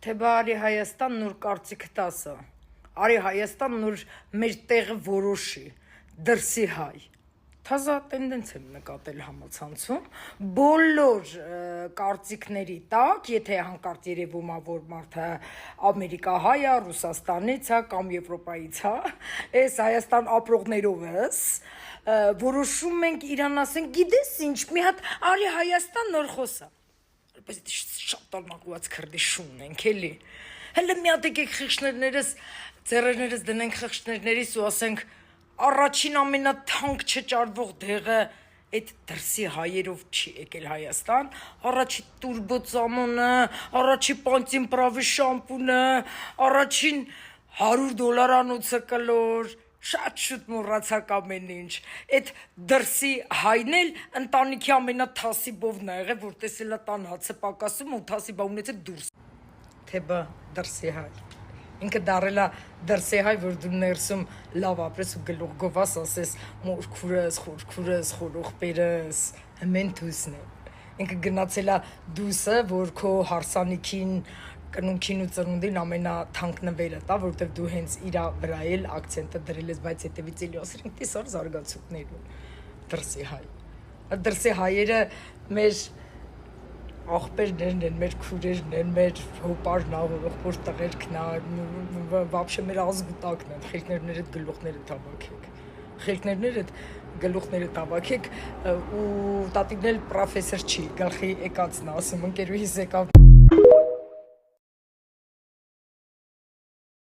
Թե բա արի Հայաստան նոր կարծիքը տասը, արի Հայաստան նոր մեր տեղը որոշի, դրսի հայ։ Թազա տենդենց եմ նկատել համացանցում, բոլոր կարծիքների տակ, եթե հանկարծ երևում է, որ մարդը Ամերիկահայ է, Ռուսաստանից է կամ Եվրոպայից է, այս Հայաստան ապրողներովս, որոշում ենք իրան ասենք, գիտես ինչ, մի հատ արի Հայաստան նոր խոսա։ Բայց շատ ալմաղուած քրդի շունն ենք, էլի։ Հələ մի հատ եկեք խիղճներներս, ձեռներս դնենք խիղճներիս ու ասենք առաջին ամենաթանկ չճարվող դեղը այդ դրսի հայերով չի եկել Հայաստան, առաջի տուրբոծամոնը, առաջի պանտին պրավի շամպունը, առաջին $100 անոցը կլոր, շատ շուտ մոռացակ ամեն ինչ, այդ դրսի հայն էլ ընտանիքի ամենաթասիբովն է եղել, որ տեսել է տան հացը պակասում ու թասիբա ունեցել դուրս, թե բա դրսի հայ, ինքը դարել է դրսի հայ, որ դու ներսում լավ ապրես ու գլուխ գովաս ասես մորքուրս, խորքուրս, խորոխպերս, հմեն դուսն է, ինքը գնացել է դուսը, որ քո հարսանիքին կնունքին ու ծնունդին ամենաթանկ նվերը տա, որտեվ դու հենց իրա վրա էլ ակցենտը դրել ես, բայց հետևից էլի ասենք տեսար զարգացումներում, դրսի հայ, դրսի հայերը մեր աղբերներն են, մեր քուրերն են, մեր հոպարն ա, ողբոր տղերքն ա, վաբշե մեր ազգուտակն են, խելքներներդ գլուխները թավակեք, խելքներներդ գլուխները տավակեք ու տատիկն էլ պրոֆեսոր չի, գլխի եկածն ասում, ընկերուհիս եկավ